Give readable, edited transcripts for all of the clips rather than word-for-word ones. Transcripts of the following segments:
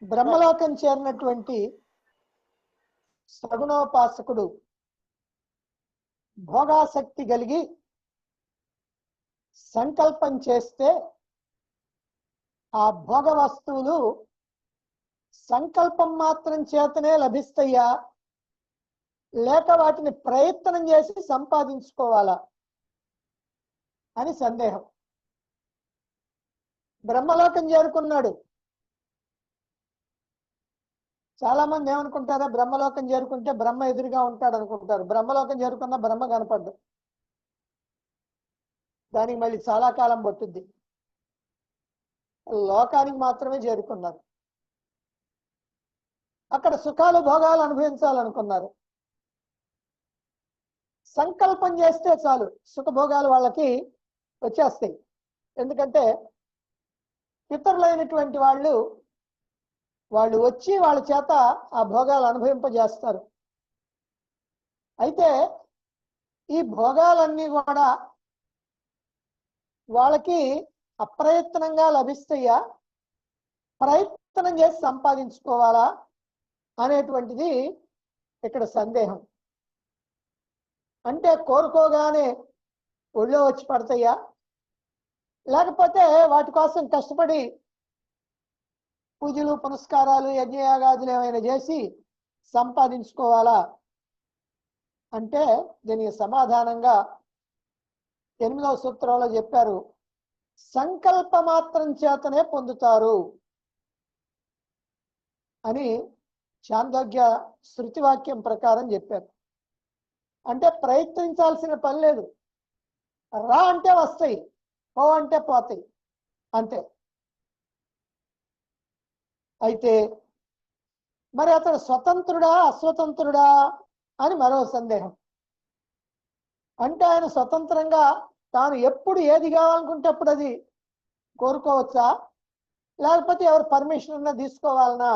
బ్రహ్మలోకం చేరినటువంటి సగుణోపాసకుడు భోగాసక్తి కలిగి సంకల్పం చేస్తే ఆ భోగ వస్తువులు సంకల్పం మాత్రం చేతనే లభిస్తాయా లేక వాటిని ప్రయత్నం చేసి సంపాదించుకోవాలా అని సందేహం. బ్రహ్మలోకం చేరుకున్నాడు. చాలా మంది ఏమనుకుంటారా, బ్రహ్మలోకం చేరుకుంటే బ్రహ్మ ఎదురుగా ఉంటాడు అనుకుంటారు. బ్రహ్మలోకం చేరుకున్న బ్రహ్మ కనపడ్డు. దానికి మళ్ళీ చాలా కాలం పట్టుద్ది. లోకానికి మాత్రమే చేరుకున్నారు. అక్కడ సుఖాలు భోగాలు అనుభవించాలనుకున్నారు. సంకల్పం చేస్తే చాలు సుఖభోగాలు వాళ్ళకి వచ్చేస్తాయి. ఎందుకంటే పితరులైనటువంటి వాళ్ళు వచ్చి వాళ్ళ చేత ఆ భోగాలు అనుభవింపజేస్తారు. అయితే ఈ భోగాలన్నీ కూడా వాళ్ళకి అప్రయత్నంగా లభిస్తాయా ప్రయత్నం చేసి సంపాదించుకోవాలా అనేటువంటిది ఇక్కడ సందేహం. అంటే కోరుకోగానే ఒళ్ళో వచ్చి పడతాయా లేకపోతే వాటి కోసం కష్టపడి పూజలు పునస్కారాలు యజ్ఞయాగాదులు ఏమైనా చేసి సంపాదించుకోవాలా అంటే దీనికి సమాధానంగా 8వ సూత్రంలో చెప్పారు, సంకల్ప మాత్రం చేతనే పొందుతారు అని చాందోగ్య శృతివాక్యం ప్రకారం చెప్పారు. అంటే ప్రయత్నించాల్సిన పని లేదు. రా అంటే వస్తాయి, పో అంటే పోతాయి, అంతే. అయితే మరి అతడు స్వతంత్రుడా అస్వతంత్రుడా అని మరో సందేహం. అంటే ఆయన స్వతంత్రంగా తాను ఎప్పుడు ఏది కావాలనుకుంటే అప్పుడు అది కోరుకోవచ్చా లేకపోతే ఎవరు పర్మిషన్ ఉన్నా తీసుకోవాలనా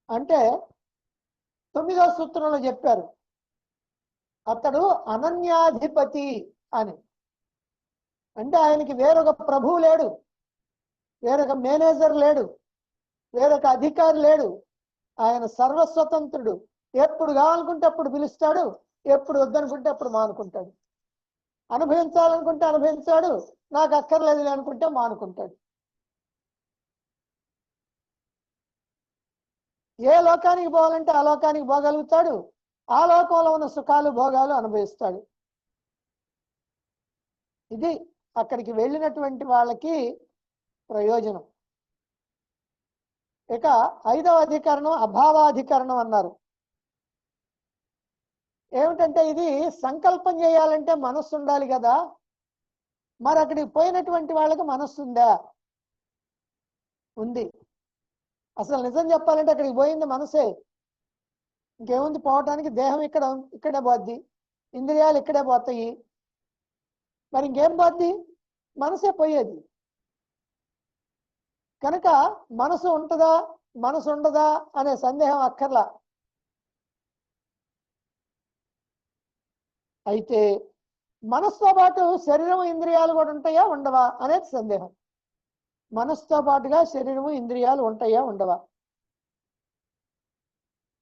అంటే 9వ సూత్రంలో చెప్పారు, అతడు అనన్యాధిపతి అని. అంటే ఆయనకి వేరొక ప్రభువు లేడు, వేరొక మేనేజర్ లేడు, వేరొక అధికారి లేడు. ఆయన సర్వస్వతంత్రుడు. ఎప్పుడు కావాలనుకుంటే అప్పుడు పిలుస్తాడు, ఎప్పుడు వద్దనుకుంటే అప్పుడు మానుకుంటాడు. అనుభవించాలనుకుంటే అనుభవించాడు, నాకు అక్కర్లేదు అనుకుంటే మానుకుంటాడు. ఏ లోకానికి పోవాలంటే ఆ లోకానికి పోగలుగుతాడు, ఆ లోకంలో ఉన్న సుఖాలు భోగాలు అనుభవిస్తాడు. ఇది అక్కడికి వెళ్ళినటువంటి వాళ్ళకి ప్రయోజనం. ఇక 5వ అధికరణం అభావాధికరణం అన్నారు. ఏమిటంటే ఇది సంకల్పం చేయాలంటే మనస్సు ఉండాలి కదా, మరి అక్కడికి పోయినటువంటి వాళ్ళకి మనస్సు ఉందా? ఉంది. అసలు నిజం చెప్పాలంటే అక్కడికి పోయింది మనసే. ఇంకేముంది పోవటానికి? దేహం ఇక్కడే పోద్ది, ఇంద్రియాలు ఇక్కడే పోతాయి, మరి ఇంకేం పోద్ది? మనసే పోయేది. కనుక మనసు ఉంటుందా మనసు ఉండదా అనే సందేహం అక్కర్లా. అయితే మనసుతో పాటు శరీరం ఇంద్రియాలు కూడా ఉంటాయా ఉండవా అనేది సందేహం. మనసుతో పాటుగా శరీరము ఇంద్రియాలు ఉంటాయా ఉండవా?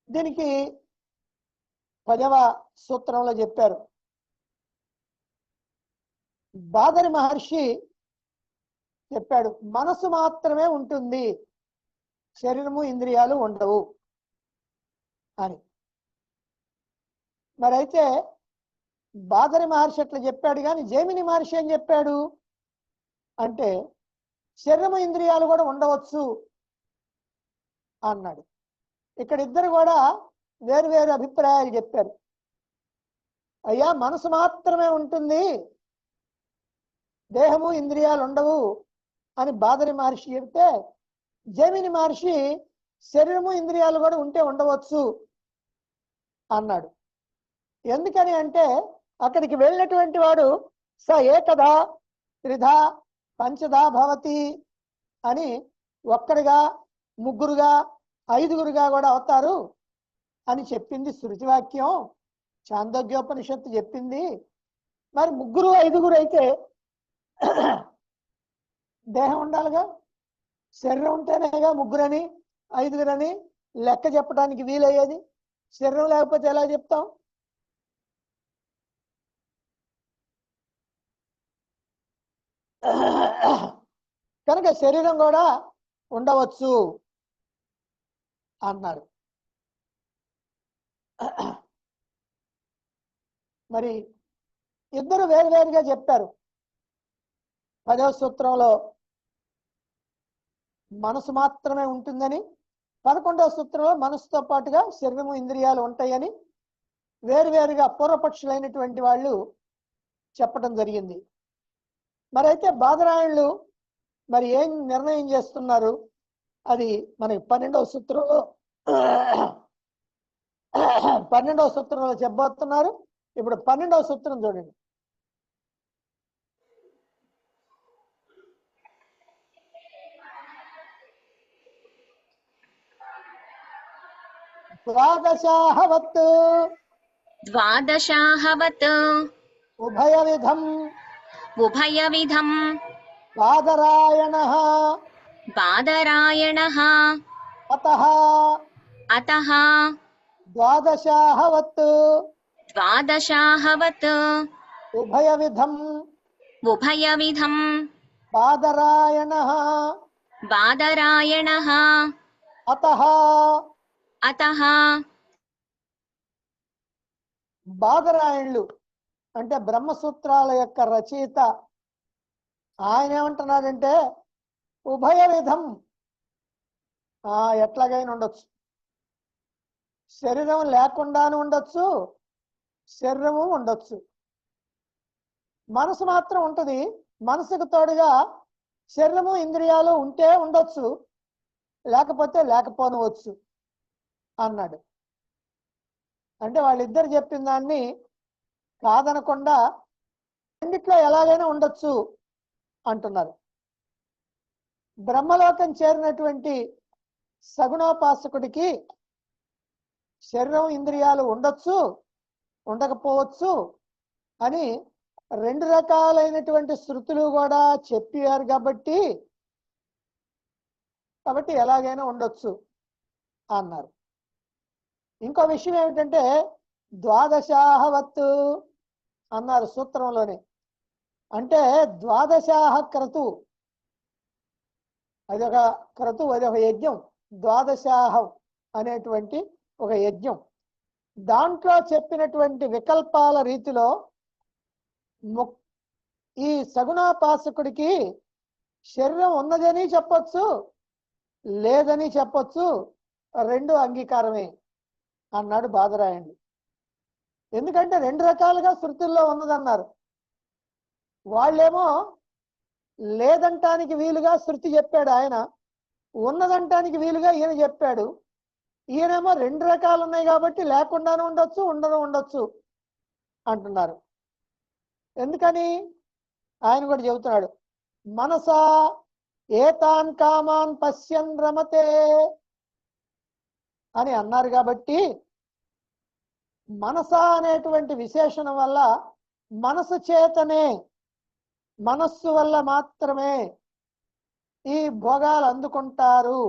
దీనికి 10వ సూత్రంలో చెప్పారు, బాదరి మహర్షి చెప్పాడు, మనసు మాత్రమే ఉంటుంది, శరీరము ఇంద్రియాలు ఉండవు అని. మరి అయితే బాదరి మహర్షి అట్లా చెప్పాడు, కానీ జైమిని మహర్షి ఏం చెప్పాడు అంటే శరీరము ఇంద్రియాలు కూడా ఉండవచ్చు అన్నాడు. ఇక్కడ ఇద్దరు కూడా వేరు వేరు అభిప్రాయాలు చెప్పారు. అయ్యా మనసు మాత్రమే ఉంటుంది, దేహము ఇంద్రియాలు ఉండవు అని బాదరి మహర్షి చెప్తే, జైమిని మహర్షి శరీరము ఇంద్రియాలు కూడా ఉంటే ఉండవచ్చు అన్నాడు. ఎందుకని అంటే అక్కడికి వెళ్ళినటువంటి వాడు స ఏకదా త్రిధా పంచదా భవతి అని ఒక్కడిగా ముగ్గురుగా ఐదుగురుగా కూడా అవుతారు అని చెప్పింది శృతివాక్యం, చాందోగ్యోపనిషత్తు చెప్పింది. మరి ముగ్గురు ఐదుగురు అయితే దేహం ఉండాలిగా, శరీరం ఉంటేనేగా ముగ్గురని. 5గురని లెక్క చెప్పడానికి వీలయ్యేది? శరీరం లేకపోతే ఎలా చెప్తాం? కనుక శరీరం కూడా ఉండవచ్చు అన్నారు. మరి ఇద్దరు వేరువేరుగా చెప్పారు. 10వ సూత్రంలో మనసు మాత్రమే ఉంటుందని, 11వ సూత్రంలో మనసుతో పాటుగా శరీరము ఇంద్రియాలు ఉంటాయని వేరువేరుగా పూర్వపక్షులైనటువంటి వాళ్ళు చెప్పడం జరిగింది. మరి అయితే బాదరాయణులు మరి ఏం నిర్ణయం చేస్తున్నారు? అది మనకి 12వ సూత్రంలో 12వ సూత్రంలో చెప్పబోతున్నారు. ఇప్పుడు 12వ సూత్రం చూడండి. ద్వాదశాహవత్ ఉభయవిధం బాదరాయణః అతః ద్వాదశాహవత్ ఉభయవిధం బాదరాయణః అతః. బాదరాయణులు అంటే బ్రహ్మసూత్రాల యొక్క రచయిత ఆయన ఏమంటున్నాడంటే ఉభయ విధం, ఎట్లాగైనా ఉండొచ్చు. శరీరం లేకుండాను ఉండొచ్చు, శరీరము ఉండొచ్చు. మనసు మాత్రం ఉంటుంది. మనసుకు తోడుగా శరీరము ఇంద్రియాలు ఉంటే ఉండొచ్చు, లేకపోతే లేకపోనవచ్చు అన్నాడు. అంటే వాళ్ళిద్దరు చెప్పిన దాన్ని కాదనకుండా రెండిట్లో ఎలాగైనా ఉండొచ్చు అంటున్నారు. బ్రహ్మలోకం చేరినటువంటి సగుణోపాసకుడికి శరీరం ఇంద్రియాలు ఉండొచ్చు, ఉండకపోవచ్చు అని 2 రకాలైనటువంటి శృతులు కూడా చెప్పారు. కాబట్టి ఎలాగైనా ఉండొచ్చు అన్నారు. ఇంకో విషయం ఏమిటంటే ద్వాదశాహవత్తు అన్నారు సూత్రంలోనే. అంటే ద్వాదశాహ క్రతు, అదొక క్రతు, అదొక యజ్ఞం. ద్వాదశాహం అనేటువంటి ఒక యజ్ఞం. దాంట్లో చెప్పినటువంటి వికల్పాల రీతిలో ఈ సగుణోపాసకుడికి శరీరం ఉన్నదని చెప్పొచ్చు, లేదని చెప్పొచ్చు, 2 అంగీకారమే అన్నాడు బాదరాయణుడు. ఎందుకంటే 2 రకాలుగా శృతుల్లో ఉన్నదన్నారు. వాళ్ళేమో లేదంటానికి వీలుగా శృతి చెప్పాడు ఆయన, ఉన్నదంటానికి వీలుగా ఈయన చెప్పాడు. ఈయనేమో 2 రకాలు ఉన్నాయి కాబట్టి లేకుండానే ఉండొచ్చు, ఉండొచ్చు అంటున్నారు. ఎందుకని ఆయన కూడా చెబుతున్నాడు. మనసా ఏతాన్ కామాన్ పశ్యన్ రమతే అని అన్నారు. కాబట్టి మనస అనేటువంటి విశేషణం వల్ల మనసు చేతనే, మనస్సు వల్ల మాత్రమే ఈ భోగాలు అందుకుంటారు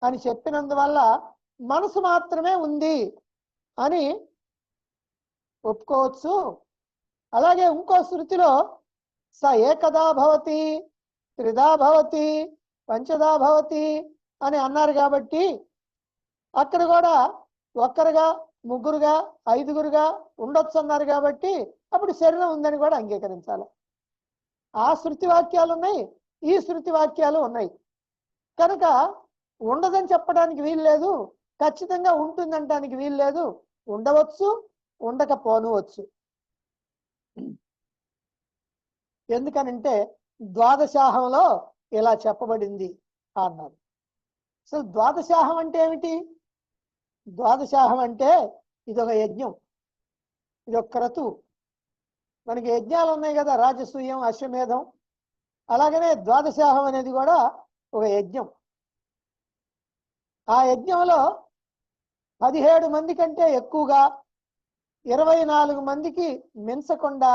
అని చెప్పినందువల్ల మనసు మాత్రమే ఉంది అని ఒప్పుకోవచ్చు. అలాగే ఇంకో శృతిలో స ఏకదా భవతి, త్రిదా భవతి, పంచదా భవతి అని అన్నారు. కాబట్టి అక్కడ కూడా ఒక్కరుగా, ముగ్గురుగా, 5గురుగా ఉండొచ్చు అన్నారు. కాబట్టి అప్పుడు శరీరం ఉందని కూడా అంగీకరించాలి. ఆ శృతి వాక్యాలు ఉన్నాయి, ఈ శృతి వాక్యాలు ఉన్నాయి. కనుక ఉండదని చెప్పడానికి వీలు లేదు, ఖచ్చితంగా ఉంటుందంటానికి వీలు లేదు. ఉండవచ్చు, ఉండకపోనవచ్చు. ఎందుకనంటే ద్వాదశాహంలో ఇలా చెప్పబడింది అన్నారు. అసలు ద్వాదశాహం అంటే ఏమిటి? ద్వాదశాహం అంటే ఇదొక యజ్ఞం, ఇదొక క్రతువు. మనకి యజ్ఞాలు ఉన్నాయి కదా, రాజసూయం, అశ్వమేధం. అలాగనే ద్వాదశాహం అనేది కూడా ఒక యజ్ఞం. ఆ యజ్ఞంలో 17 మంది కంటే ఎక్కువగా, 24 మందికి మించకుండా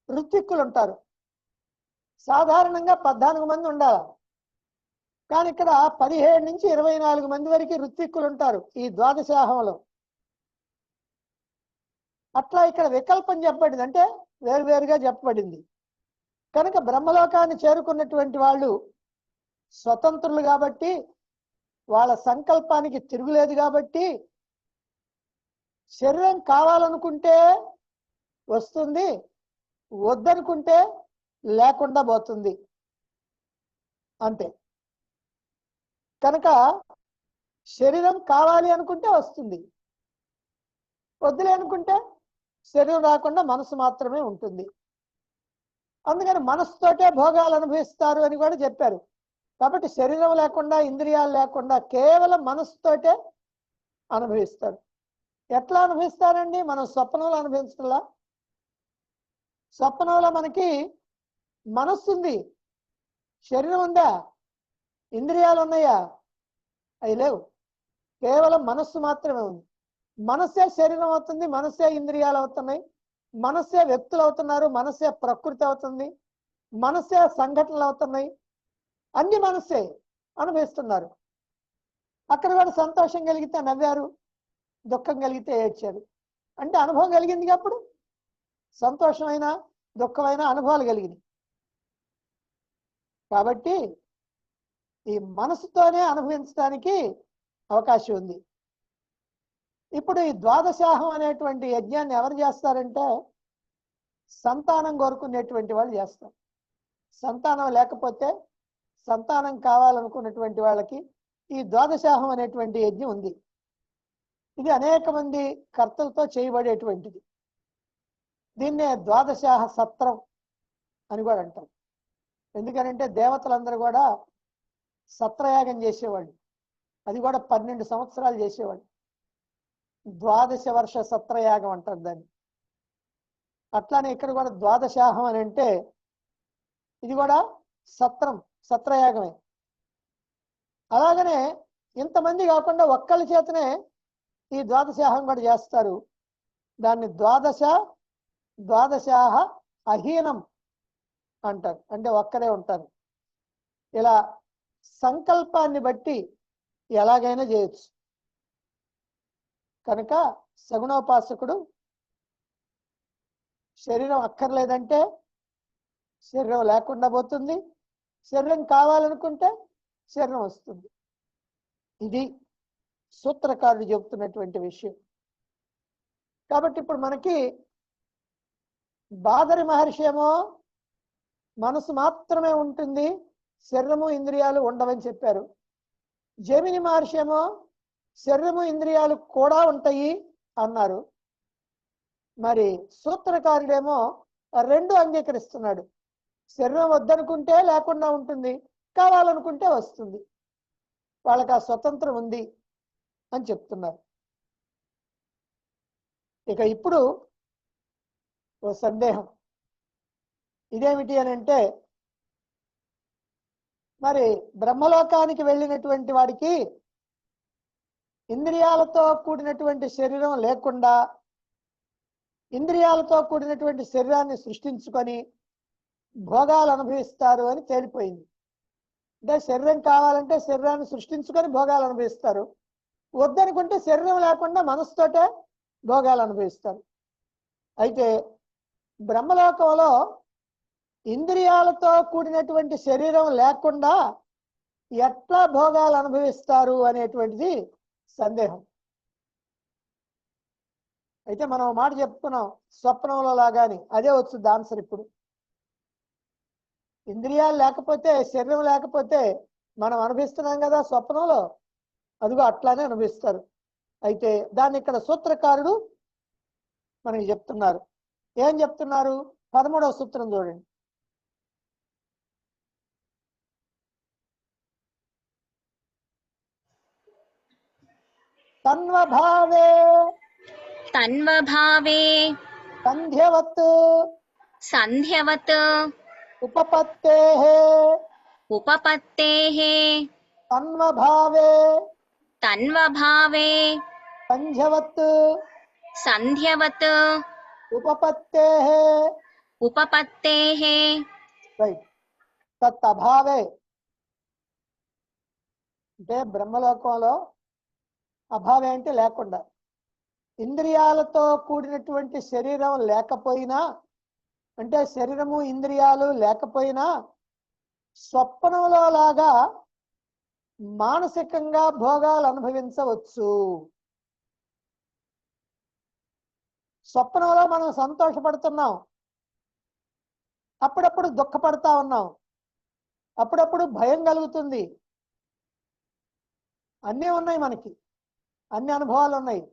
ఋత్విక్కులు ఉంటారు. సాధారణంగా 14 మంది ఉండాలి. కానీ ఇక్కడ 17 నుంచి 24 మంది వరకు ఋత్విక్కులు ఉంటారు ఈ ద్వాదశాహంలో. అట్లా ఇక్కడ వికల్పం చెప్పబడింది, అంటే వేరువేరుగా చెప్పబడింది. కనుక బ్రహ్మలోకాన్ని చేరుకున్నటువంటి వాళ్ళు స్వతంత్రులు కాబట్టి, వాళ్ళ సంకల్పానికి తిరుగులేదు కాబట్టి, శరీరం కావాలనుకుంటే వస్తుంది, వద్దనుకుంటే లేకుండా పోతుంది అంతే. కనుక శరీరం కావాలి అనుకుంటే వస్తుంది, వద్దులే అనుకుంటే శరీరం రాకుండా మనసు మాత్రమే ఉంటుంది. అందుకని మనసుతోటే భోగాలు అనుభవిస్తారు అని కూడా చెప్పారు. కాబట్టి శరీరం లేకుండా, ఇంద్రియాలు లేకుండా కేవలం మనసుతోటే అనుభవిస్తారు. ఎట్లా అనుభవిస్తారండి? మనం స్వప్నంలో అనుభవించలా. స్వప్నంలో మనకి మనస్సు ఉంది, శరీరం ఉందా? ఇంద్రియాలు ఉన్నాయా? అవి లేవు, కేవలం మనస్సు మాత్రమే ఉంది. మనస్సే శరీరం అవుతుంది, మనస్సే ఇంద్రియాలు అవుతున్నాయి, మనస్సే వ్యక్తులు అవుతున్నారు, మనస్సే ప్రకృతి అవుతుంది, మనస్సే సంఘటనలు అవుతున్నాయి, అన్ని మనస్సే అనుభవిస్తున్నారు. అక్కడ కూడా సంతోషం కలిగితే నవ్వారు, దుఃఖం కలిగితే ఏడ్చారు. అంటే అనుభవం కలిగింది, అప్పుడు సంతోషమైన దుఃఖమైన అనుభవాలు కలిగినాయి. కాబట్టి ఈ మనసుతోనే అనుభవించడానికి అవకాశం ఉంది. ఇప్పుడు ఈ ద్వాదశాహం అనేటువంటి యజ్ఞాన్ని ఎవరు చేస్తారంటే సంతానం కోరుకునేటువంటి వాళ్ళు చేస్తారు. సంతానం లేకపోతే, సంతానం కావాలనుకున్నటువంటి వాళ్ళకి ఈ ద్వాదశాహం అనేటువంటి యజ్ఞం ఉంది. ఇది అనేక మంది కర్తలతో చేయబడేటువంటిది. దీన్నే ద్వాదశాహ సత్రం అని కూడా అంటారు. ఎందుకనంటే దేవతలందరూ కూడా సత్రయాగం చేసేవాళ్ళు, అది కూడా 12 సంవత్సరాలు చేసేవాళ్ళు. ద్వాదశ వర్ష సత్రయాగం అంటారు దాన్ని. అట్లానే ఇక్కడ కూడా ద్వాదశాహం అని అంటే ఇది కూడా సత్రం, సత్రయాగమే. అలాగనే ఇంతమంది కాకుండా ఒక్కళ్ళ చేతనే ఈ ద్వాదశాహం కూడా చేస్తారు. దాన్ని ద్వాదశాహ అహీనం అంటారు, అంటే ఒక్కరే ఉంటారు. ఇలా సంకల్పాన్ని బట్టి ఎలాగైనా చేయొచ్చు. కనుక సగుణోపాసకుడు శరీరం అక్కర్లేదంటే శరీరం లేకుండా పోతుంది, శరీరం కావాలనుకుంటే శరీరం వస్తుంది. ఇది సూత్రకారుడు చెబుతున్నటువంటి విషయం. కాబట్టి ఇప్పుడు మనకి బాదరి మహర్షి ఏమో మనసు మాత్రమే ఉంటుంది, శరీరము ఇంద్రియాలు ఉండవని చెప్పారు. జమిని మహర్షి ఏమో శరీరము ఇంద్రియాలు కూడా ఉంటాయి అన్నారు. మరి సూత్రకారుడేమో రెండు అంగీకరిస్తున్నాడు. శరీరం వద్దనుకుంటే లేకుండా ఉంటుంది, కావాలనుకుంటే వస్తుంది, వాళ్ళకి ఆ స్వతంత్రం ఉంది అని చెప్తున్నారు. ఇక ఇప్పుడు ఓ సందేహం, ఇదేమిటి అని అంటే, మరి బ్రహ్మలోకానికి వెళ్ళినటువంటి వాడికి ఇంద్రియాలతో కూడినటువంటి శరీరం లేకుండా ఇంద్రియాలతో కూడినటువంటి శరీరాన్ని సృష్టించుకొని భోగాలు అనుభవిస్తారు అని తేలిపోయింది. అంటే శరీరం కావాలంటే శరీరాన్ని సృష్టించుకొని భోగాలు అనుభవిస్తారు, వద్దనుకుంటే శరీరం లేకుండా మనసుతోటే భోగాలు అనుభవిస్తారు. అయితే బ్రహ్మలోకంలో ఇంద్రియాలతో కూడినటువంటి శరీరం లేకుండా ఎట్లా భోగాలు అనుభవిస్తారు అనేటువంటిది సందేహం. అయితే మనం మాట చెప్పుకున్నాం, స్వప్నంలో లాగాని అదే వచ్చింది ఆన్సర్. ఇప్పుడు ఇంద్రియాలు లేకపోతే, శరీరం లేకపోతే మనం అనుభవిస్తున్నాం కదా స్వప్నంలో, అదిగో అట్లానే అనుభవిస్తారు. అయితే దాన్ని ఇక్కడ సూత్రకారుడు మనకి చెప్తున్నారు. ఏం చెప్తున్నారు? 13వ సూత్రం చూడండి. తన్వభావే సంధ్యవత్ ఉపపత్తేః తన్వభావే సంధ్యవత్ ఉపపత్తేః రైట్. తత్ అభావే అంటే బ్రహ్మలోకంలో అభావం ఏంటి లేకుండా, ఇంద్రియాలతో కూడినటువంటి శరీరం లేకపోయినా, అంటే శరీరము ఇంద్రియాలు లేకపోయినా స్వప్నంలో లాగా మానసికంగా భోగాలు అనుభవించవచ్చు. స్వప్నంలో మనం సంతోషపడుతున్నాం, అప్పుడప్పుడు దుఃఖపడతా ఉన్నాం, అప్పుడప్పుడు భయం కలుగుతుంది, అన్నీ ఉన్నాయి, మనకి అన్ని అనుభవాలు ఉన్నాయి.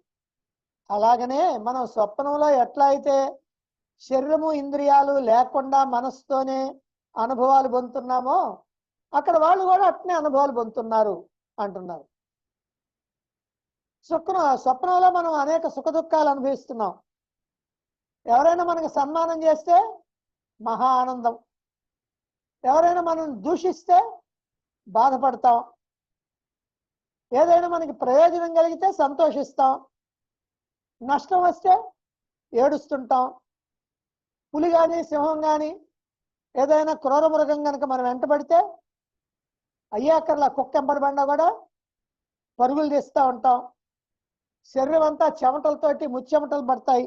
అలాగనే మనం స్వప్నంలో ఎట్లా అయితే శరీరము ఇంద్రియాలు లేకుండా మనసుతోనే అనుభవాలు పొందుతున్నామో అక్కడ వాళ్ళు కూడా అట్నే అనుభవాలు పొందుతున్నారు అంటున్నారు. స్వప్నంలో మనం అనేక సుఖ దుఃఖాలు అనుభవిస్తున్నాం. ఎవరైనా మనకి సన్మానం చేస్తే మహా ఆనందం, ఎవరైనా మనం దూషిస్తే బాధపడతాం, ఏదైనా మనకి ప్రయోజనం కలిగితే సంతోషిస్తాం, నష్టం వస్తే ఏడుస్తుంటాం. పులి కానీ సింహం కానీ ఏదైనా క్రూర మృగం కనుక మనం వెంటబడితే అయ్యాకర్లా కుక్క ఎంబడబడినా కూడా పరుగులు తీస్తూ ఉంటాం. శరీరం అంతా చెమటలతోటి ముచ్చెమటలు పడతాయి.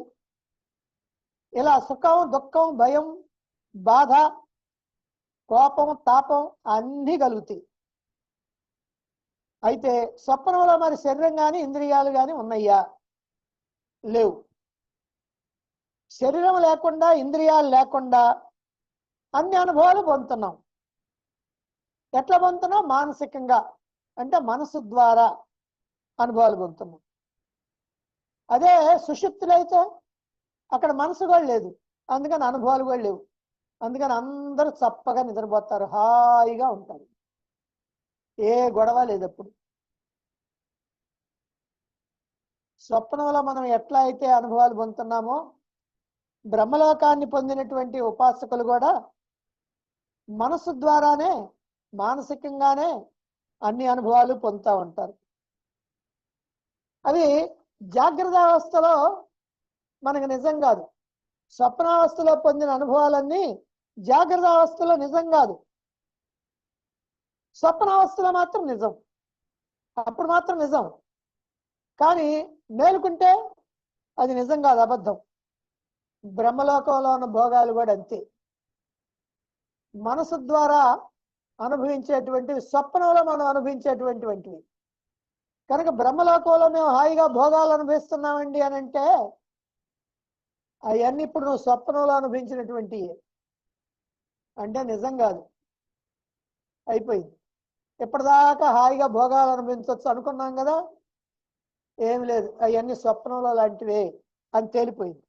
ఇలా సుఖం దుఃఖం భయం బాధ కోపం తాపం అన్నీ కలుగుతాయి. అయితే స్వప్నంలో మరి శరీరం కానీ ఇంద్రియాలు కానీ ఉన్నాయా? లేవు. శరీరం లేకుండా ఇంద్రియాలు లేకుండా అన్ని అనుభవాలు పొందుతున్నాం. ఎట్లా పొందుతున్నాం? మానసికంగా, అంటే మనసు ద్వారా అనుభవాలు పొందుతున్నాం. అదే సుషుప్తులైతే అక్కడ మనసు కూడా లేదు, అందుకని అనుభవాలు కూడా లేవు. అందుకని అందరూ చప్పగా నిద్రపోతారు, హాయిగా ఉంటారు, ఏ గొడవ లేదు. అప్పుడు స్వప్నంలో మనం ఎట్లా అయితే అనుభవాలు పొందుతున్నామో బ్రహ్మలోకాన్ని పొందినటువంటి ఉపాసకులు కూడా మనసు ద్వారానే మానసికంగానే అన్ని అనుభవాలు పొందుతూ ఉంటారు. అవి జాగ్రత్త అవస్థలో మనకు నిజం కాదు. స్వప్నావస్థలో పొందిన అనుభవాలన్నీ జాగ్రత్త అవస్థలో నిజం కాదు, స్వప్నావస్థలో మాత్రం నిజం. అప్పుడు మాత్రం నిజం, కానీ మేలుకుంటే అది నిజం కాదు, అబద్ధం. బ్రహ్మలోకంలో ఉన్న భోగాలు కూడా అంతే. మనసు ద్వారా అనుభవించేటువంటివి స్వప్నంలో మనం అనుభవించేటువంటివి. కనుక బ్రహ్మలోకంలో మేము హాయిగా భోగాలు అనుభవిస్తున్నామండి అని అంటే అవన్నీ ఇప్పుడు నువ్వు స్వప్నంలో అనుభవించినటువంటి అంటే నిజం కాదు, అయిపోయింది. ఇప్పటిదాకా హాయిగా భోగాలు అనుభవించవచ్చు అనుకున్నాం కదా, ఏమి లేదు, అవన్నీ స్వప్నంలో లాంటివే అని తేలిపోయింది.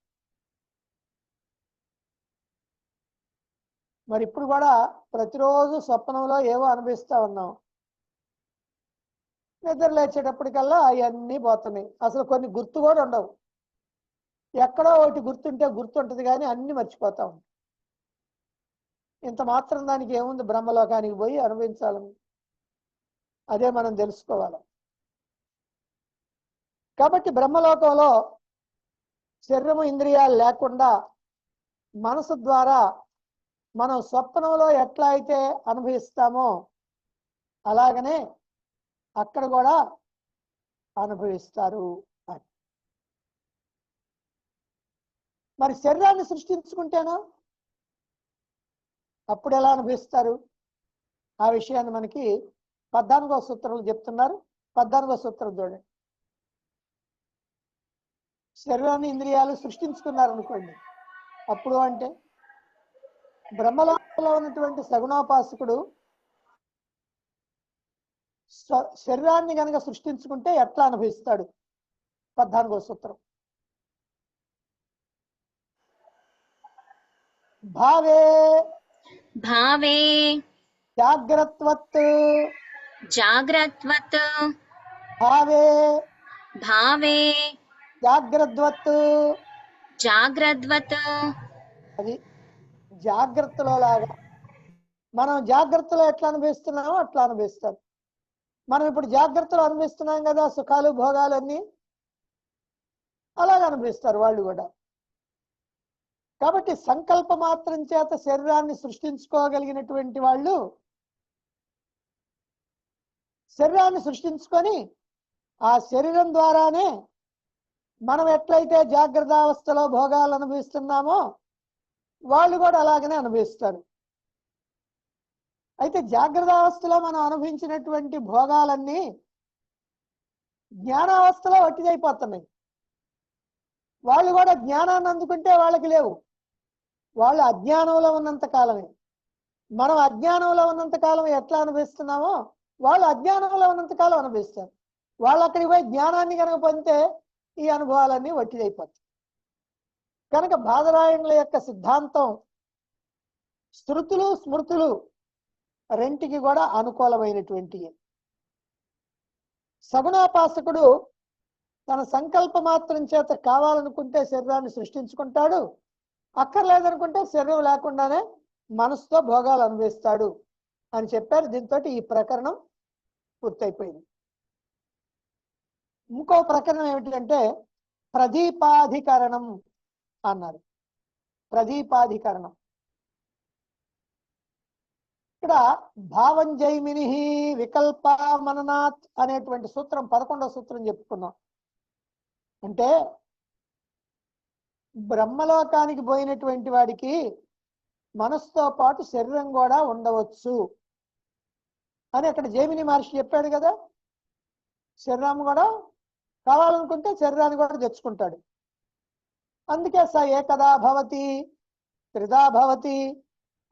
మరి ఇప్పుడు కూడా ప్రతిరోజు స్వప్నంలో ఏవో అనుభవిస్తూ ఉన్నాం. నిద్ర లేచేటప్పటికల్లా అవన్నీ పోతున్నాయి. అసలు కొన్ని గుర్తు కూడా ఉండవు, ఎక్కడో ఒకటి గుర్తుంటే గుర్తుంటుంది కానీ అన్ని మర్చిపోతా ఉంటాం. ఇంత మాత్రం దానికి ఏముంది, బ్రహ్మలోకానికి పోయి అనుభవించాలని, అదే మనం తెలుసుకోవాలి. కాబట్టి బ్రహ్మలోకంలో శరీరము ఇంద్రియాలు లేకుండా మనసు ద్వారా మనం స్వప్నంలో ఎట్లా అయితే అనుభవిస్తామో అలాగనే అక్కడ కూడా అనుభవిస్తారు అని. మరి శరీరాన్ని సృష్టించుకుంటేనా అప్పుడు ఎలా అనుభవిస్తారు? ఆ విషయాన్ని మనకి 14వ సూత్రంలో చెప్తున్నారు. 14వ సూత్రం చూడండి. శరీరాన్ని ఇంద్రియాలు సృష్టించుకున్నారు అనుకోండి, అప్పుడు అంటే బ్రహ్మలోకంలో ఉన్నటువంటి సగుణోపాసకుడు శరీరాన్ని కనుక సృష్టించుకుంటే ఎట్లా అనుభవిస్తాడు? 14వ సూత్రం. భావే భావే జాగ్రత్వత్ జాగ్రత్వత్ భావే భావే జాగ్రద్వత్. జాగ్రద్వత్. అది జాగ్రత్తలో లాగా మనం జాగ్రత్తలో ఎట్లా అనుభవిస్తున్నామో అట్లా అనుభవిస్తాం. మనం ఇప్పుడు జాగ్రత్తలో అనుభవిస్తున్నాం కదా సుఖాలు భోగాలు అన్నీ, అలాగే అనుభవిస్తారు వాళ్ళు కూడా. కాబట్టి సంకల్ప మాత్రం చేత శరీరాన్ని సృష్టించుకోగలిగినటువంటి వాళ్ళు శరీరాన్ని సృష్టించుకొని ఆ శరీరం ద్వారానే మనం ఎట్లయితే జాగ్రత్త అవస్థలో భోగాలు అనుభవిస్తున్నామో వాళ్ళు కూడా అలాగనే అనుభవిస్తారు. అయితే జాగ్రత్త అవస్థలో మనం అనుభవించినటువంటి భోగాలన్నీ జ్ఞానావస్థలో వట్టిదైపోతున్నాయి. వాళ్ళు కూడా జ్ఞానాన్ని అందుకుంటే వాళ్ళకి లేవు. వాళ్ళు అజ్ఞానంలో ఉన్నంత కాలమే. మనం అజ్ఞానంలో ఉన్నంత కాలం ఎట్లా అనుభవిస్తున్నామో వాళ్ళు అజ్ఞానంలో ఉన్నంత కాలం అనుభవిస్తారు. వాళ్ళు అక్కడికి పోయి జ్ఞానాన్ని కనుక పొందితే ఈ అనుభవాలన్నీ వట్టిదైపోతాయి. కనుక బాదరాయణుల యొక్క సిద్ధాంతం శృతులు స్మృతులు రెంటికి కూడా అనుకూలమైనటువంటి. సగుణోపాసకుడు తన సంకల్ప మాత్రం చేత కావాలనుకుంటే శరీరాన్ని సృష్టించుకుంటాడు, అక్కర్లేదనుకుంటే శరీరం లేకుండానే మనసుతో భోగాలు అనుభవిస్తాడు అని చెప్పారు. దీంతో ఈ ప్రకరణం పూర్తయిపోయింది. ఇంకో ప్రకరణం ఏమిటంటే ప్రదీపాధికరణం అన్నారు. ప్రదీపాధికరణం ఇక్కడ భావం జైమిని వికల్ప మననాత్ అనేటువంటి సూత్రం 11వ సూత్రం చెప్పుకున్నాం. అంటే బ్రహ్మలోకానికి పోయినటువంటి వాడికి మనసుతో పాటు శరీరం కూడా ఉండవచ్చు అని అక్కడ జైమిని మహర్షి చెప్పాడు కదా. శరీరం కూడా కావాలనుకుంటే శరీరాన్ని కూడా తెచ్చుకుంటాడు. అందుకే స ఏకదా భవతి, త్రిదా భవతి,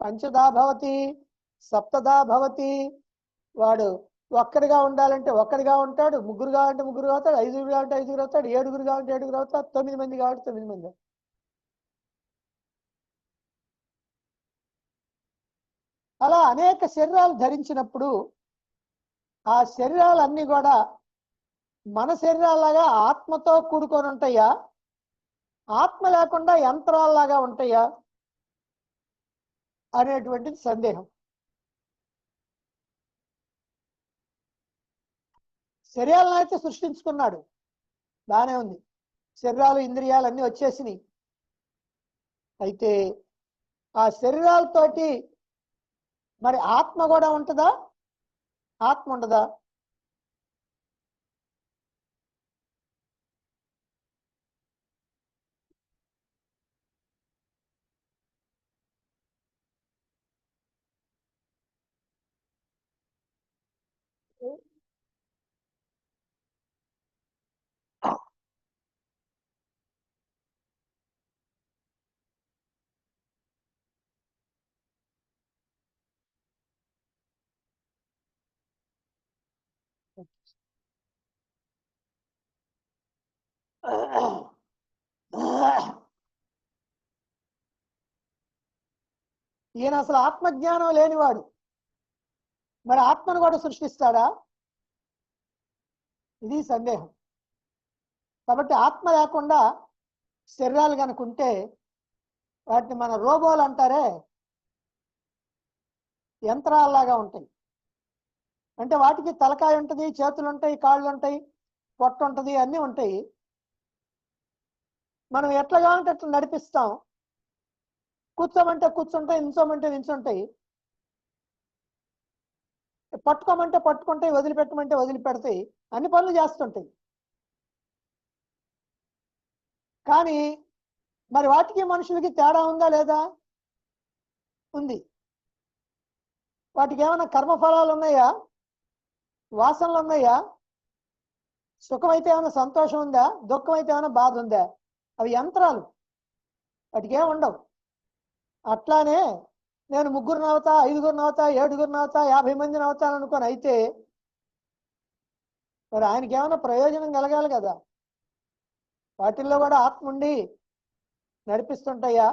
పంచదా భవతి, సప్తదా భవతి. వాడు ఒక్కడిగా ఉండాలంటే ఒక్కడిగా ఉంటాడు, ముగ్గురు కావాలంటే ముగ్గురు అవుతాడు, ఐదుగురు కావాలంటే ఐదుగురు అవుతాడు, ఏడుగురు కావాలంటే ఏడుగురు అవుతాడు, 9 మంది కావాలంటే 9 మంది. అలా అనేక శరీరాలు ధరించినప్పుడు ఆ శరీరాలన్నీ కూడా మన శరీరాలాగా ఆత్మతో కూడుకొని ఉంటాయా, ఆత్మ లేకుండా యంత్రాల్లాగా ఉంటాయా అనేటువంటిది సందేహం. శరీరాలను అయితే సృష్టించుకున్నాడు, బానే ఉంది, శరీరాలు ఇంద్రియాలు అన్నీ వచ్చేసినాయి. అయితే ఆ శరీరాలతోటి మరి ఆత్మ కూడా ఉంటుందా, ఆత్మ ఉండదా? ఈయన అసలు ఆత్మజ్ఞానం లేనివాడు, మరి ఆత్మను కూడా సృష్టిస్తాడా? ఇది సందేహం. కాబట్టి ఆత్మ లేకుండా శరీరాలు కనుకుంటే వాటిని మన రోబోలు అంటారే, యంత్రాల్లాగా ఉంటాయి. అంటే వాటికి తలకాయ ఉంటుంది, చేతులు ఉంటాయి, కాళ్ళు ఉంటాయి, పొట్ట ఉంటుంది, అన్నీ ఉంటాయి. మనం ఎట్లా కావాలంటే అట్లా నడిపిస్తాం. కూర్చోమంటే కూర్చుంటాయి, నించోమంటే నించుంటాయి, పట్టుకోమంటే పట్టుకుంటాయి, వదిలిపెట్టమంటే వదిలిపెడతాయి, అన్ని పనులు చేస్తుంటాయి. కానీ మరి వాటికి మనుషులకి తేడా ఉందా లేదా? ఉంది. వాటికి ఏమైనా కర్మఫలాలు ఉన్నాయా, వాసనలు ఉన్నాయా? సుఖమైతే ఏమైనా సంతోషం ఉందా, దుఃఖం అయితే ఏమైనా బాధ ఉందా? అవి యంత్రాలు, వాటికి ఏమి ఉండవు. అట్లానే నేను ముగ్గురు అవుతా, ఐదుగురు అవుతా, ఏడుగురు అవుతా, 50 మందిని అవుతాను అనుకొని అయితే మరి ఆయనకి ఏమైనా ప్రయోజనం కలగాలి కదా. వాటిల్లో కూడా ఆత్మ ఉండి నడిపిస్తుంటాయా,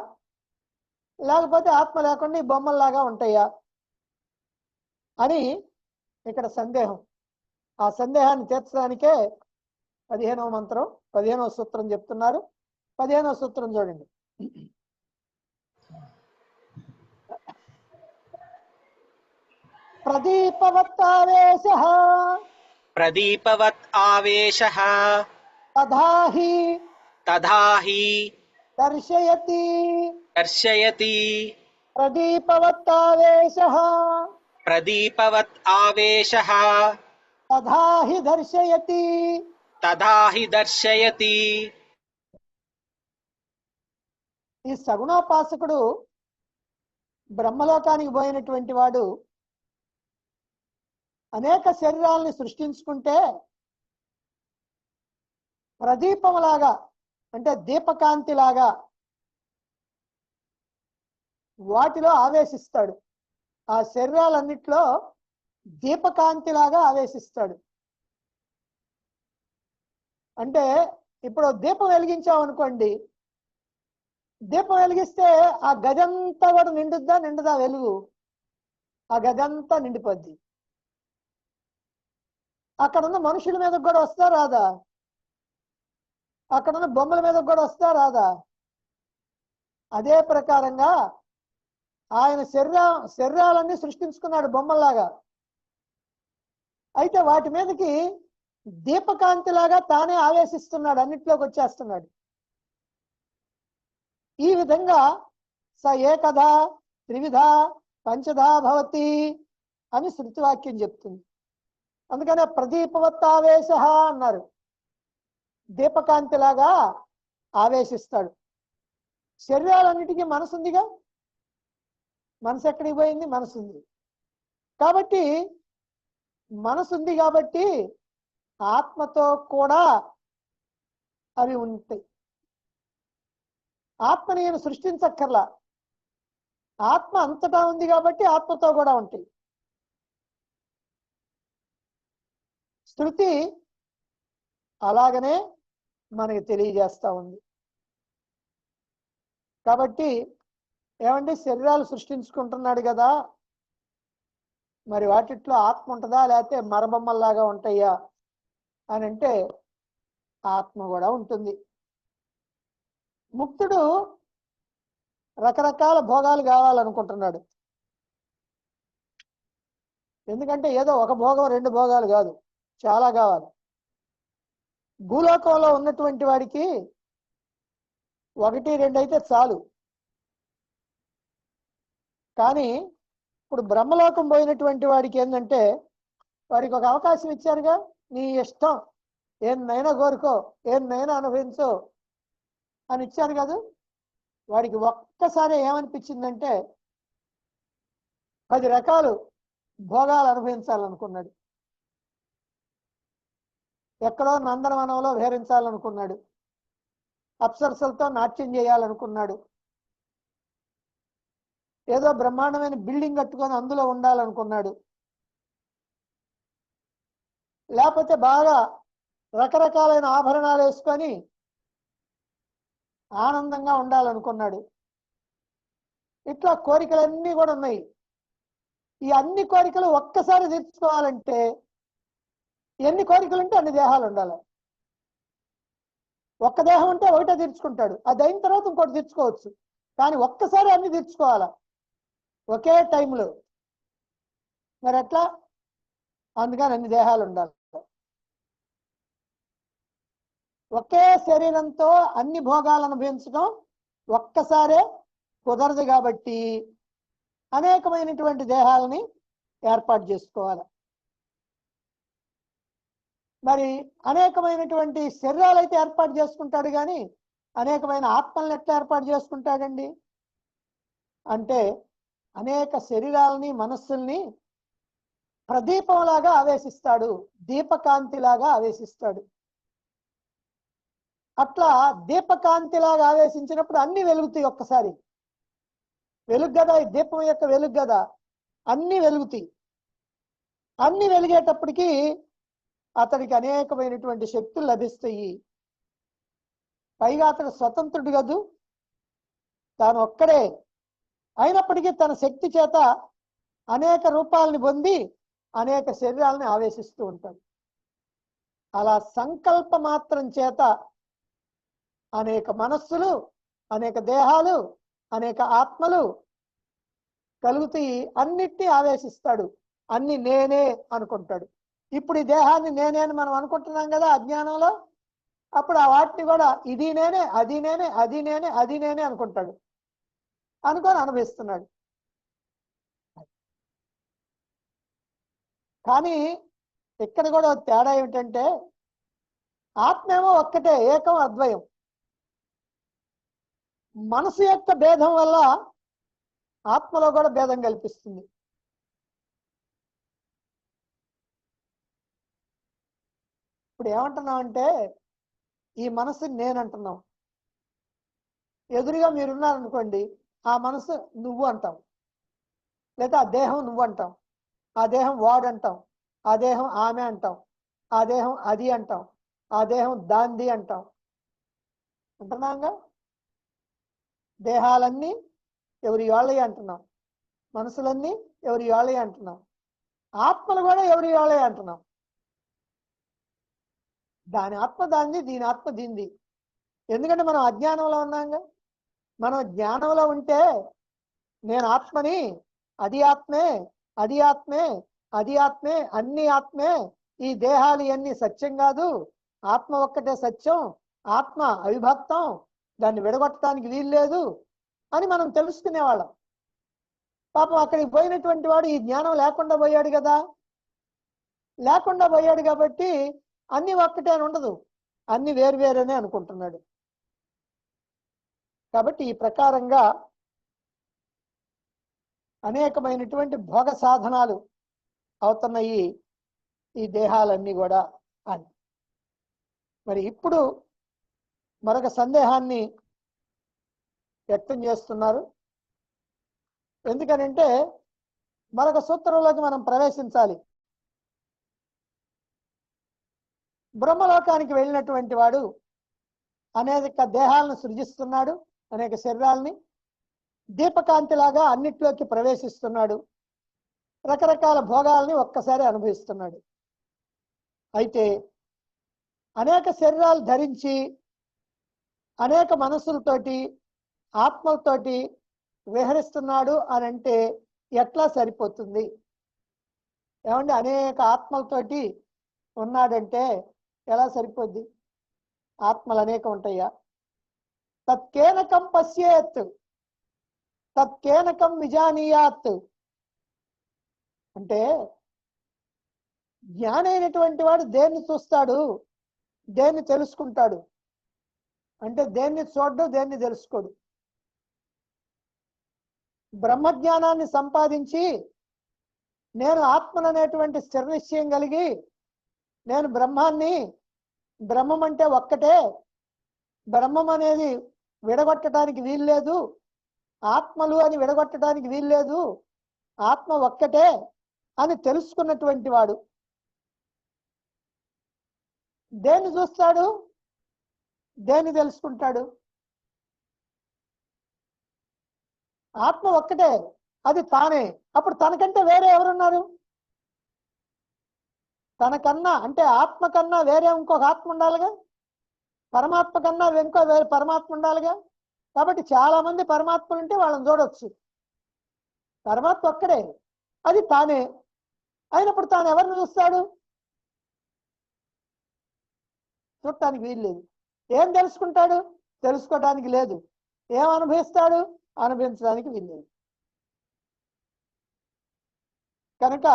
లేకపోతే ఆత్మ లేకుండా ఈ బొమ్మల్లాగా ఉంటాయా అని ఇక్కడ సందేహం. ఆ సందేహాన్ని తీర్చడానికే 15వ మంత్రం 15వ సూత్రం చెప్తున్నారు. 15వ సూత్రం చూడండి. ప్రదీపవత్తావేశః ప్రదీపవత్ ఆవేశః తథా హి దర్శయతి. దర్శయతి. ప్రదీపవత్తావేశః ప్రదీపవత్ ఆవేశః తథా హి దర్శయతి. తథా హి దర్శయతి. ఈ సగుణోపాసకుడు బ్రహ్మలోకానికి పోయినటువంటి వాడు అనేక శరీరాలని సృష్టించుకుంటే ప్రదీపంలాగా అంటే దీపకాంతిలాగా వాటిలో ఆవేశిస్తాడు. ఆ శరీరాలన్నిట్లో దీపకాంతిలాగా ఆవేశిస్తాడు. అంటే ఇప్పుడు దీపం వెలిగించామనుకోండి, దీపం వెలిగిస్తే ఆ గదంతా కూడా నిండుదా వెలుగు? ఆ గదంతా నిండిపోద్ది. అక్కడున్న మనుషుల మీద కూడా వస్తా రాదా? అక్కడున్న బొమ్మల మీద కూడా వస్తా రాదా? అదే ప్రకారంగా ఆయన శరీరాలన్నీ సృష్టించుకున్నాడు బొమ్మల్లాగా. అయితే వాటి మీదకి దీపకాంతిలాగా తానే ఆవేశిస్తున్నాడు, అన్నిట్లోకి వచ్చేస్తున్నాడు. ఈ విధంగా స ఏకధా త్రివిధా పంచధా భవతి అని శృతివాక్యం చెప్తుంది. అందుకనే ప్రదీపవత్తావేశ అన్నారు. దీపకాంతిలాగా ఆవేశిస్తాడు. శరీరాలన్నిటికీ మనసు ఉందిగా, మనసు ఎక్కడికి పోయింది? మనసు ఉంది కాబట్టి, మనసు ఉంది కాబట్టి ఆత్మతో కూడా అవి ఉంటాయి. ఆత్మని నేను సృష్టించక్కర్లా, ఆత్మ అంతటా ఉంది కాబట్టి ఆత్మతో కూడా ఉంటాయి. శృతి అలాగనే మనకి తెలియజేస్తా ఉంది. కాబట్టి ఏమంటే శరీరాలు సృష్టించుకుంటున్నాడు కదా, మరి వాటిట్లో ఆత్మ ఉంటుందా లేకపోతే మరబొమ్మల్లాగా ఉంటాయా అని అంటే ఆత్మ కూడా ఉంటుంది. ముక్తుడు రకరకాల భోగాలు కావాలనుకుంటున్నాడు. ఎందుకంటే ఏదో ఒక భోగం రెండు భోగాలు కాదు, చాలా కావాలి. భూలోకంలో ఉన్నటువంటి వాడికి ఒకటి రెండు అయితే చాలు. కానీ ఇప్పుడు బ్రహ్మలోకం పోయినటువంటి వాడికి ఏంటంటే, వాడికి ఒక అవకాశం ఇచ్చారుగా, నీ ఇష్టం ఏన్నైనా కోరుకో, ఏన్నైనా అనుభవించు అని ఇచ్చారు కదా. వాడికి ఒక్కసారి ఏమనిపించిందంటే 10 రకాలు భోగాలు అనుభవించాలనుకున్నాడు. ఎక్కడో నందనవనంలో విహరించాలనుకున్నాడు, అప్సరసలతో నాట్యం చేయాలనుకున్నాడు, ఏదో బ్రహ్మాండమైన బిల్డింగ్ కట్టుకొని అందులో ఉండాలనుకున్నాడు, లేకపోతే బాగా రకరకాలైన ఆభరణాలు వేసుకొని ఆనందంగా ఉండాలనుకున్నాడు. ఇట్లా కోరికలన్నీ కూడా ఉన్నాయి. ఈ అన్ని కోరికలు ఒక్కసారి తీర్చుకోవాలంటే ఎన్ని కోరికలు ఉంటే అన్ని దేహాలు ఉండాలి. ఒక్క దేహం ఉంటే ఒకటే తీర్చుకుంటాడు, అది అయిన తర్వాత ఇంకోటి తీర్చుకోవచ్చు. కానీ ఒక్కసారి అన్ని తీర్చుకోవాలా ఒకే టైంలో. మరి ఎట్లా? అందుకని అన్ని దేహాలు ఉండాలి. ఒకే శరీరంతో అన్ని భోగాలు అనుభవించడం ఒక్కసారే కుదరదు కాబట్టి అనేకమైనటువంటి దేహాలని ఏర్పాటు చేసుకోవాలి. మరి అనేకమైనటువంటి శరీరాలు అయితే ఏర్పాటు చేసుకుంటాడు, కానీ అనేకమైన ఆత్మలను ఎట్లా ఏర్పాటు చేసుకుంటాడండి అంటే, అనేక శరీరాలని మనస్సుల్ని ప్రదీపంలాగా ఆవేశిస్తాడు, దీపకాంతిలాగా ఆవేశిస్తాడు. అట్లా దీపకాంతిలాగా ఆవేశించినప్పుడు అన్ని వెలుగుతాయి. ఒక్కసారి వెలుగు కదా, ఈ దీపం యొక్క వెలుగు కదా, అన్ని వెలుగుతాయి. అన్ని వెలిగేటప్పటికీ అతడికి అనేకమైనటువంటి శక్తులు లభిస్తాయి. పైగా అతడు స్వతంత్రుడు కదూ, తాను ఒక్కడే అయినప్పటికీ తన శక్తి చేత అనేక రూపాలని పొంది అనేక శరీరాలని ఆవేశిస్తూ ఉంటాడు. అలా సంకల్ప మాత్రం చేత అనేక మనస్సులు, అనేక దేహాలు, అనేక ఆత్మలు కలుగుతాయి. అన్నిటినీ ఆవేశిస్తాడు, అన్ని నేనే అనుకుంటాడు. ఇప్పుడు ఈ దేహాన్ని నేనే అని మనం అనుకుంటున్నాం కదా అజ్ఞానంలో. అప్పుడు ఆ వాటిని కూడా ఇది నేనే, అది నేనే, అది నేనే, అది నేనే అనుకుంటాడు, అనుకొని అనుభవిస్తున్నాడు. కానీ ఇక్కడ కూడా తేడా ఏమిటంటే ఆత్మేమో ఒక్కటే, ఏకం అద్వయం. మనసు యొక్క భేదం వల్ల ఆత్మలో కూడా భేదం కల్పిస్తుంది. ఇప్పుడు ఏమంటున్నామంటే ఈ మనసుని నేనంటున్నాం. ఎదురుగా మీరున్నారనుకోండి, ఆ మనసు నువ్వు అంటాం, లేదా ఆ దేహం నువ్వు అంటాం, ఆ దేహం వాడు అంటాం, ఆ దేహం ఆమె అంటాం, ఆ దేహం అది అంటాం, ఆ దేహం దాంది అంటాం. అంటున్నాంగా, దేహాలన్నీ ఎవరి వాళ్ళే అంటున్నాం, మనసులన్నీ ఎవరి వాళ్ళే అంటున్నాం, ఆత్మలు కూడా ఎవరి వాళ్ళే అంటున్నాం. దాని ఆత్మ దాంది, దీని ఆత్మ దీంది. ఎందుకంటే మనం అజ్ఞానంలో ఉన్నాంగా. మనం జ్ఞానంలో ఉంటే నేను ఆత్మని, అది ఆత్మే, అది ఆత్మే, అది ఆత్మే, అన్ని ఆత్మే, ఈ దేహాలు ఇవన్నీ సత్యం కాదు, ఆత్మ ఒక్కటే సత్యం, ఆత్మ అవిభక్తం, దాన్ని విడగొట్టడానికి వీలు లేదు అని మనం తెలుసుకునేవాళ్ళం. పాపం అక్కడికి పోయినటువంటి వాడు ఈ జ్ఞానం లేకుండా పోయాడు కదా. లేకుండా పోయాడు కాబట్టి అన్ని ఒక్కటే అని ఉండదు, అన్ని వేరువేరనే అనుకుంటున్నాడు. కాబట్టి ఈ ప్రకారంగా అనేకమైనటువంటి భోగ సాధనాలు అవుతున్నాయి ఈ దేహాలన్నీ కూడా అని. మరి ఇప్పుడు మరొక సందేహాన్ని వ్యక్తం చేస్తున్నారు. ఎందుకనంటే మరొక సూత్రంలోకి మనం ప్రవేశించాలి. బ్రహ్మలోకానికి వెళ్ళినటువంటి వాడు అనేక దేహాలను సృజిస్తున్నాడు, అనేక శరీరాలని దీపకాంతిలాగా అన్నిట్లోకి ప్రవేశిస్తున్నాడు, రకరకాల భోగాల్ని ఒక్కసారి అనుభవిస్తున్నాడు. అయితే అనేక శరీరాలు ధరించి అనేక మనసులతోటి ఆత్మలతోటి విహరిస్తున్నాడు అని అంటే ఎట్లా సరిపోతుంది? ఏమంటే అనేక ఆత్మలతోటి ఉన్నాడంటే ఎలా సరిపోద్ది? ఆత్మలు అనేకం ఉంటాయా? తత్కేనకం పశ్యేత్ తత్కేనకం విజానీయాత్ అంటే జ్ఞానైనటువంటి వాడు దేన్ని చూస్తాడు, దేన్ని తెలుసుకుంటాడు అంటే దేన్ని చూడ్డు, దేన్ని తెలుసుకోడు. బ్రహ్మజ్ఞానాన్ని సంపాదించి నేను ఆత్మననేటువంటి స్థిర నిశ్చయం కలిగి నేను బ్రహ్మాన్ని, బ్రహ్మం అంటే ఒక్కటే, బ్రహ్మం అనేది విడగొట్టడానికి వీల్లేదు, ఆత్మలు అని విడగొట్టడానికి వీల్లేదు, ఆత్మ ఒక్కటే అని తెలుసుకున్నటువంటి వాడు దేన్ని చూస్తాడు, దేన్ని తెలుసుకుంటాడు? ఆత్మ ఒక్కటే, అది తానే. అప్పుడు తనకంటే వేరే ఎవరున్నారు? తనకన్నా అంటే ఆత్మ కన్నా వేరే ఇంకొక ఆత్మ ఉండాలిగా, పరమాత్మ కన్నా ఇంకో వేరే పరమాత్మ ఉండాలిగా. కాబట్టి చాలా మంది పరమాత్మలు ఉంటే వాళ్ళని చూడవచ్చు. పరమాత్మ ఒక్కడే, అది తానే అయినప్పుడు తాను ఎవరిని చూస్తాడు? చూడటానికి వీలు లేదు. ఏం తెలుసుకుంటాడు? తెలుసుకోవడానికి లేదు. ఏం అనుభవిస్తాడు? అనుభవించడానికి వీలు లేదు. కనుక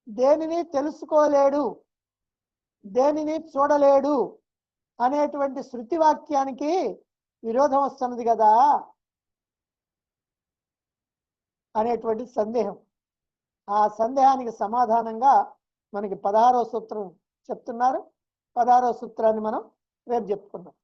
దేనిని తెలుసుకోలేడు, దేనిని చూడలేడు అనేటువంటి శృతి వాక్యానికి విరోధం వస్తున్నది కదా అనేటువంటి సందేహం. ఆ సందేహానికి సమాధానంగా మనకి 16వ సూత్రం చెప్తున్నారు. 16వ సూత్రాన్ని మనం రేపు చెప్పుకుందాం.